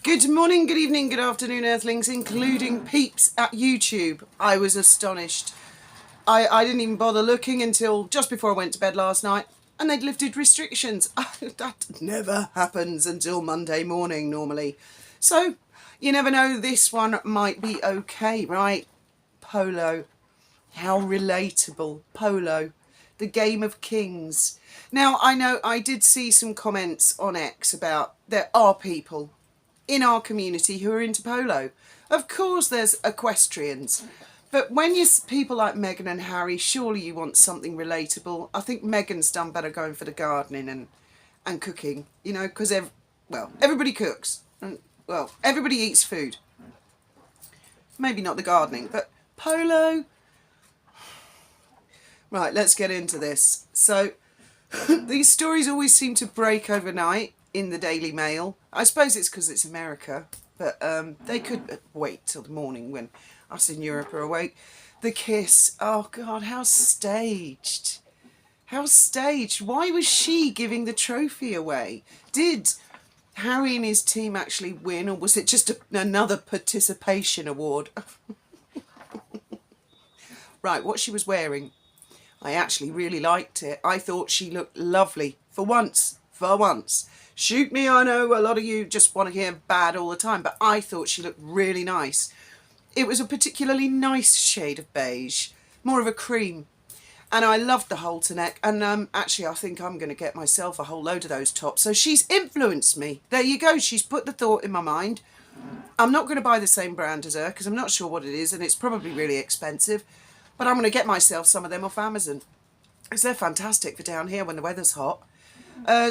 Good morning, good evening, good afternoon, Earthlings, including peeps at YouTube. I was astonished. I didn't even bother looking until just before I went to bed last night, and they'd lifted restrictions. That never happens until Monday morning normally. So, you never know, this one might be okay, right? Polo. How relatable. Polo. The game of kings. Now, I know I did see some comments on X about there are people in our community who are into polo. Of course there's equestrians, but when you're people like Meghan and Harry, surely you want something relatable. I think Meghan's done better going for the gardening and cooking, you know, because everybody cooks, and everybody eats food. Maybe not the gardening, but polo. Right, let's get into this. So these stories always seem to break overnight in the Daily Mail. I suppose it's because it's America, but they could wait till the morning when us in Europe are awake. The kiss, oh God, how staged. How staged. Why was she giving the trophy away? Did Harry and his team actually win, or was it just another participation award? Right, what she was wearing, I actually really liked it. I thought she looked lovely for once. Shoot me, I know a lot of you just want to hear bad all the time, but I thought she looked really nice. It was a particularly nice shade of beige, more of a cream. And I loved the halter neck, and actually I think I'm going to get myself a whole load of those tops. So she's influenced me. There you go, she's put the thought in my mind. I'm not going to buy the same brand as her because I'm not sure what it is, and it's probably really expensive. But I'm going to get myself some of them off Amazon because they're fantastic for down here when the weather's hot.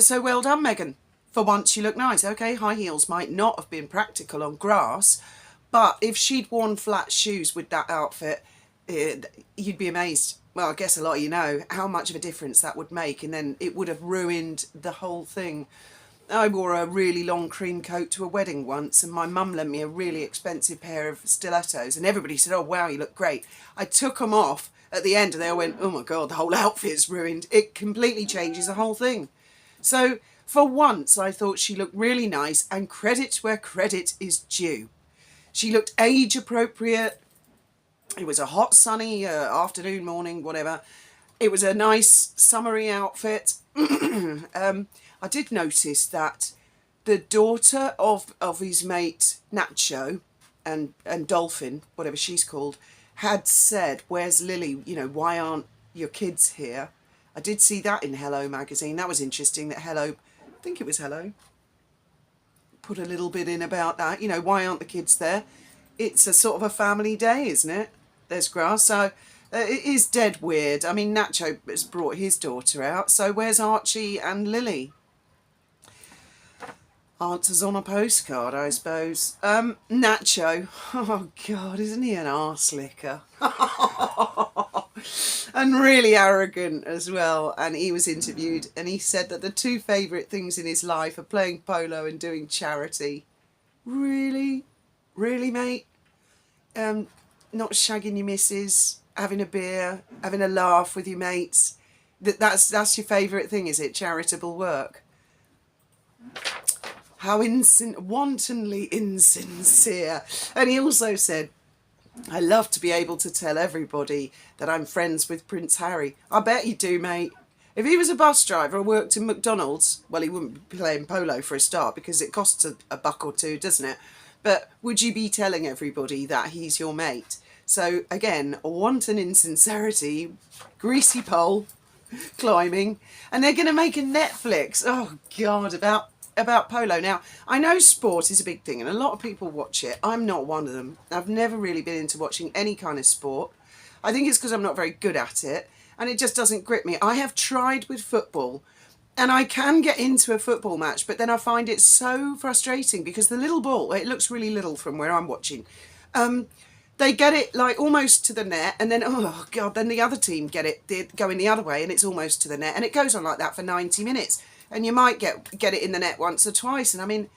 So well done, Meghan. For once you look nice. Okay, high heels might not have been practical on grass, but if she'd worn flat shoes with that outfit, you'd be amazed. Well, I guess a lot of you know how much of a difference that would make, and then it would have ruined the whole thing. I wore a really long cream coat to a wedding once, and my mum lent me a really expensive pair of stilettos, and everybody said, oh wow, you look great. I took them off at the end and they all went, oh my God, the whole outfit's ruined. It completely changes the whole thing. So for once I thought she looked really nice, and credit where credit is due. She looked age appropriate. It was a hot sunny afternoon, morning, whatever. It was a nice summery outfit. I did notice that the daughter of his mate Nacho and Dolphin, whatever she's called, had said, where's Lily? You know, why aren't your kids here? I did see that in Hello magazine. That was interesting that Hello, I think it was Hello, put a little bit in about that. You know, why aren't the kids there? It's a sort of a family day, isn't it? There's grass. So it is dead weird. I mean, Nacho has brought his daughter out. So where's Archie and Lily? Answers on a postcard, I suppose. Nacho. Oh, God, isn't he an arse licker? And really arrogant as well. And he was interviewed and he said that the two favourite things in his life are playing polo and doing charity. Really? Really, mate? Not shagging your missus, having a beer, having a laugh with your mates. That's your favourite thing, is it? Charitable work? How wantonly insincere. And he also said, I love to be able to tell everybody that I'm friends with Prince Harry. I bet you do, mate. If he was a bus driver or worked in McDonald's, well, he wouldn't be playing polo for a start because it costs a buck or two, doesn't it? But would you be telling everybody that he's your mate? So again, wanton insincerity, greasy pole climbing, and they're going to make a Netflix. Oh God, about polo. Now, I know sport is a big thing and a lot of people watch it. I'm not one of them. I've never really been into watching any kind of sport. I think it's because I'm not very good at it and it just doesn't grip me. I have tried with football and I can get into a football match, but then I find it so frustrating because the little ball, it looks really little from where I'm watching. They get it like almost to the net and then, oh God, then the other team get it going the other way and it's almost to the net and it goes on like that for 90 minutes. And you might get it in the net once or twice. And I mean,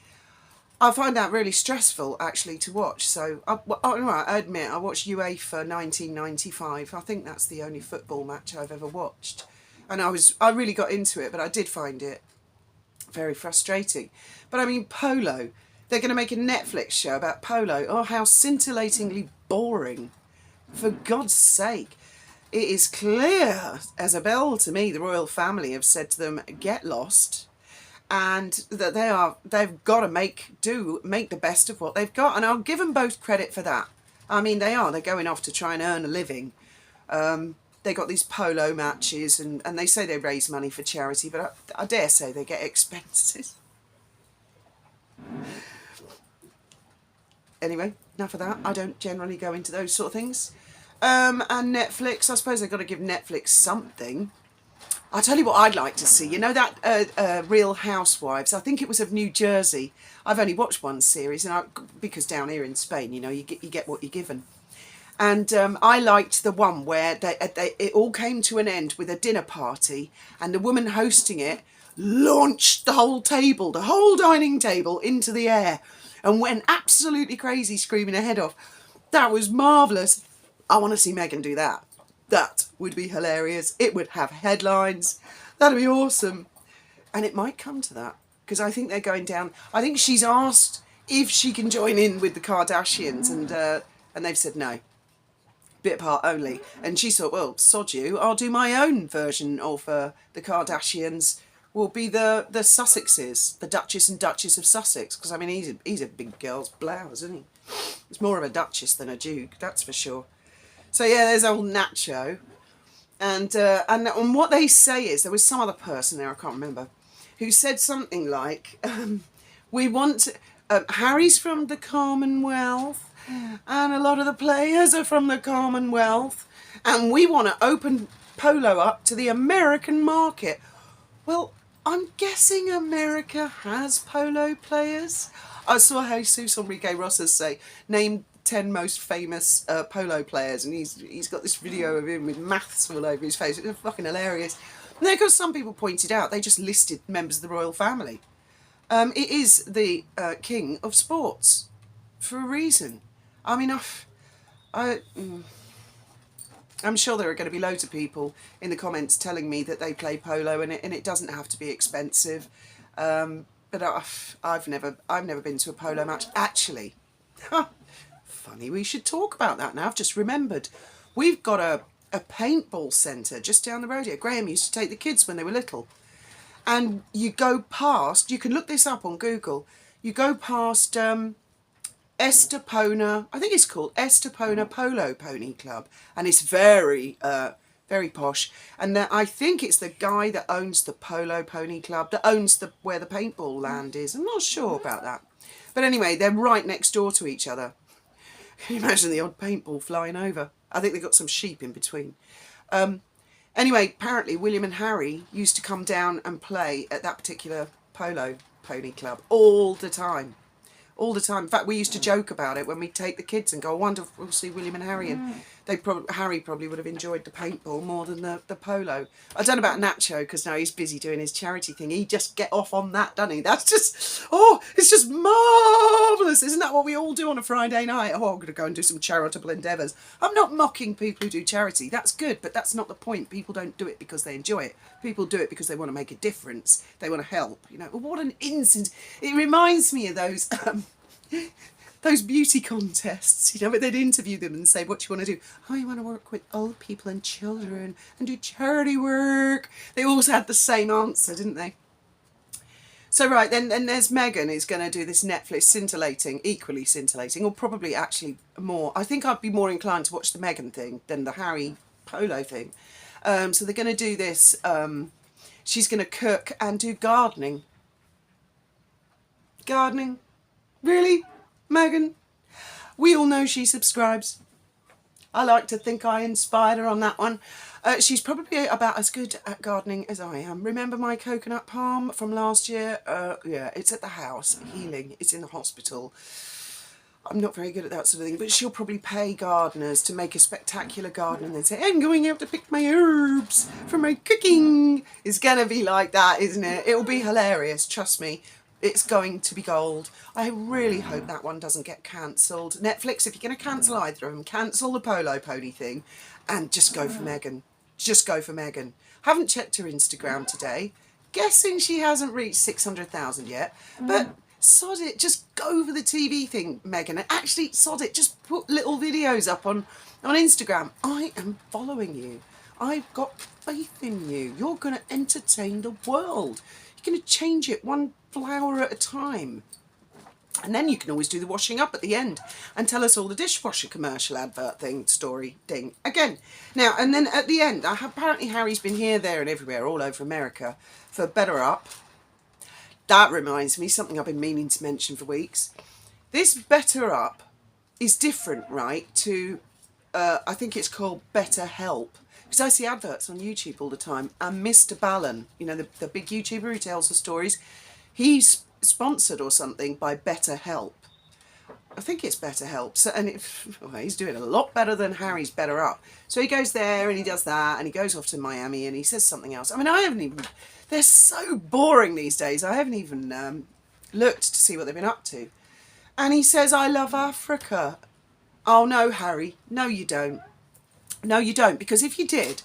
I find that really stressful actually to watch. So I admit I watched UEFA 1995. I think that's the only football match I've ever watched. And I really got into it, but I did find it very frustrating. But I mean, polo, They're going to make a Netflix show about Polo. Oh, how scintillatingly boring. For God's sake. It is clear as a bell to me the royal family have said to them, get lost, and that they've got to make the best of what they've got. And I'll give them both credit for that. I mean, they're going off to try and earn a living. They got these polo matches, and they say they raise money for charity, but I dare say they get expenses. Anyway, enough of that. I don't generally go into those sort of things. And Netflix, I suppose they've got to give Netflix something. I'll tell you what I'd like to see. You know that Real Housewives? I think it was of New Jersey. I've only watched one series, because down here in Spain, you get what you're given. And I liked the one where it all came to an end with a dinner party, and the woman hosting it launched the whole dining table into the air and went absolutely crazy, screaming her head off. That was marvellous. I want to see Meghan do that. That would be hilarious. It would have headlines. That'd be awesome. And it might come to that, because I think they're going down. I think she's asked if she can join in with the Kardashians, and they've said no. Bit part only. And she thought, well, sod you, I'll do my own version of the Kardashians. Will be the Sussexes, the Duchess and Duchess of Sussex, because I mean he's a big girl's blouse, isn't he? He's more of a duchess than a duke, that's for sure. So yeah, there's old Nacho, and what they say is there was some other person there, I can't remember, who said something like, we want Harry's from the Commonwealth, and a lot of the players are from the Commonwealth, and we want to open polo up to the American market. Well, I'm guessing America has polo players. I saw Jesus Enrique Rosas say, name 10 most famous polo players, and he's got this video of him with maths all over his face. It's fucking hilarious. And because some people pointed out, they just listed members of the royal family. It is the king of sports for a reason. I mean, I'm sure there are going to be loads of people in the comments telling me that they play polo and it doesn't have to be expensive. But I've never been to a polo match. Actually, funny we should talk about that now. I've just remembered. We've got a paintball centre just down the road here. Graham used to take the kids when they were little. And you go past, you can look this up on Google, you go past Estepona, I think it's called Estepona Polo Pony Club, and it's very posh. And I think it's the guy that owns the Polo Pony Club that owns where the paintball land is. I'm not sure about that, but anyway, they're right next door to each other. Can you imagine the odd paintball flying over? I think they've got some sheep in between. Anyway, apparently William and Harry used to come down and play at that particular Polo Pony Club all the time. All the time. In fact, we used to joke about it when we'd take the kids and go, I wonder if we'll see William and Harry. And Harry probably would have enjoyed the paintball more than the polo. I don't know about Nacho, because now he's busy doing his charity thing. He just get off on that, doesn't he? That's just, it's just marvellous. Isn't that what we all do on a Friday night? I'm going to go and do some charitable endeavours. I'm not mocking people who do charity. That's good, but that's not the point. People don't do it because they enjoy it. People do it because they want to make a difference. They want to help. You know, what an incident. It reminds me of those beauty contests, you know, but they'd interview them and say, what do you want to do? Oh, you want to work with old people and children and do charity work. They always had the same answer, didn't they? So right, then there's Meghan, who's going to do this Netflix equally scintillating, or probably actually more. I think I'd be more inclined to watch the Meghan thing than the Harry Polo thing. So they're going to do this. She's going to cook and do gardening. Gardening? Really? Meghan? We all know she subscribes. I like to think I inspired her on that one. She's probably about as good at gardening as I am. Remember my coconut palm from last year? Yeah, it's at the house, healing. It's in the hospital. I'm not very good at that sort of thing, but she'll probably pay gardeners to make a spectacular garden and then say, I'm going out to pick my herbs for my cooking. It's going to be like that, isn't it? It'll be hilarious, trust me. It's going to be gold. I really hope that one doesn't get cancelled. Netflix, if you're going to cancel either of them, cancel the Polo Pony thing and just go for Meghan. Just go for Meghan. Haven't checked her Instagram today. Guessing she hasn't reached 600,000 yet. But sod it, just go for the TV thing, Megan. And actually, sod it, just put little videos up on Instagram. I am following you. I've got faith in you. You're going to entertain the world. You're going to change it one flower at a time. And then you can always do the washing up at the end and tell us all the dishwasher commercial advert thing, story thing. Again, now, and then at the end, apparently Harry's been here, there and everywhere, all over America for BetterUp. That reminds me, something I've been meaning to mention for weeks. This BetterUp is different, right, to, I think it's called BetterHelp. Because I see adverts on YouTube all the time. And Mr. Ballon, you know, the big YouTuber who tells the stories, he's sponsored or something by BetterHelp. I think it's BetterHelp. So, and he's doing a lot better than Harry's BetterUp. So he goes there and he does that and he goes off to Miami and he says something else. I mean, I haven't even... They're so boring these days. I haven't even looked to see what they've been up to. And he says, I love Africa. Oh, no, Harry. No, you don't. No, you don't. Because if you did,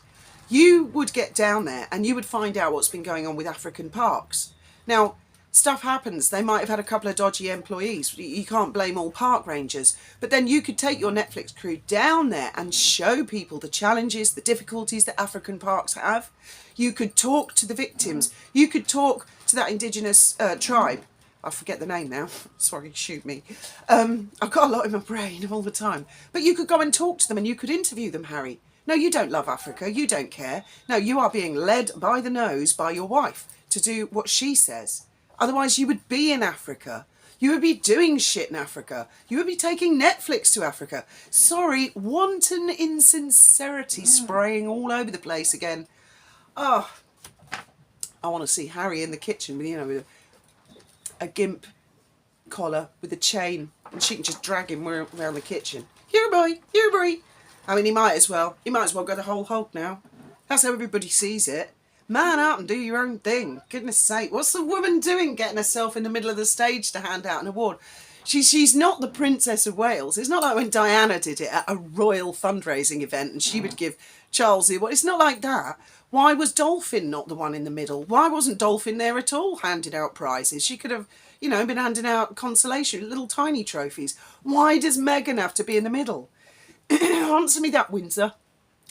you would get down there and you would find out what's been going on with African parks. Now, stuff happens. They might have had a couple of dodgy employees. You can't blame all park rangers. But then you could take your Netflix crew down there and show people the challenges, the difficulties that African parks have. You could talk to the victims. You could talk to that indigenous tribe. I forget the name now. Sorry, shoot me. I've got a lot in my brain all the time. But you could go and talk to them and you could interview them, Harry. No, you don't love Africa. You don't care. No, you are being led by the nose by your wife to do what she says. Otherwise, you would be in Africa. You would be doing shit in Africa. You would be taking Netflix to Africa. Sorry, wanton insincerity spraying all over the place again. Oh, I want to see Harry in the kitchen with, you know, with a gimp collar with a chain, and she can just drag him around the kitchen. Here, boy, here, boy. I mean, he might as well go the whole hog now. That's how everybody sees it. Man up and do your own thing. Goodness sake, what's the woman doing getting herself in the middle of the stage to hand out an award? She's not the Princess of Wales. It's not like when Diana did it at a royal fundraising event and she would give Charles the award. It's not like that. Why was Dolphin not the one in the middle? Why wasn't Dolphin there at all handing out prizes? She could have, you know, been handing out consolation, little tiny trophies. Why does Meghan have to be in the middle? Answer me that, Windsor.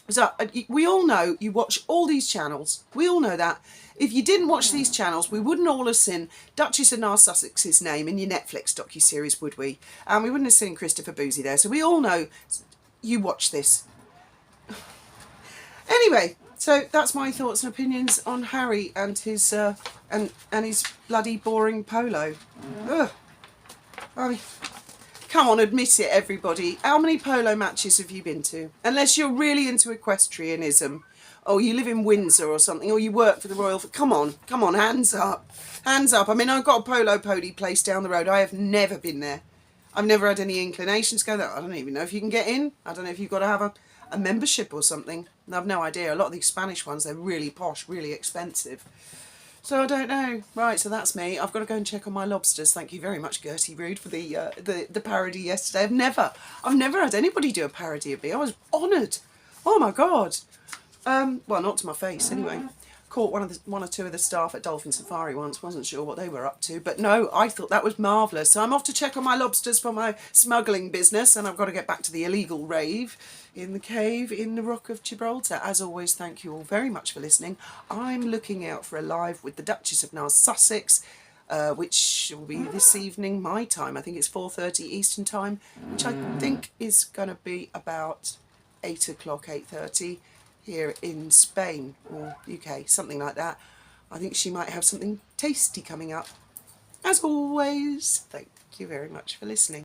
So, we all know you watch all these channels. We all know that. If you didn't watch these channels, we wouldn't all have seen Duchess of North Sussex's name in your Netflix docuseries, would we? And we wouldn't have seen Christopher Boozy there. So we all know you watch this. Anyway, so that's my thoughts and opinions on Harry and his and his bloody boring polo. Ugh. I mean, come on, admit it, everybody. How many polo matches have you been to? Unless you're really into equestrianism, or you live in Windsor or something, or you work for the Royal... Come on, hands up. Hands up. I mean, I've got a polo pony place down the road. I have never been there. I've never had any inclination to go there. I don't even know if you can get in. I don't know if you've got to have a membership or something. I've no idea. A lot of these Spanish ones, they're really posh, really expensive. So I don't know. Right, so that's me. I've got to go and check on my lobsters. Thank you very much, Gertie Rude, for the parody yesterday. I've never had anybody do a parody of me. I was honoured. Oh my God. Well, not to my face anyway. Caught one or two of the staff at Dolphin Safari once. Wasn't sure what they were up to, but no, I thought that was marvellous. So I'm off to check on my lobsters for my smuggling business, and I've got to get back to the illegal rave in the cave in the Rock of Gibraltar. As always, thank you all very much for listening. I'm looking out for a live with the Duchess of North Sussex, which will be this evening my time. I think it's 4:30 Eastern time, which I think is going to be about 8 o'clock, 8:30 here in Spain or UK, something like that. I think she might have something tasty coming up. As always, thank you very much for listening.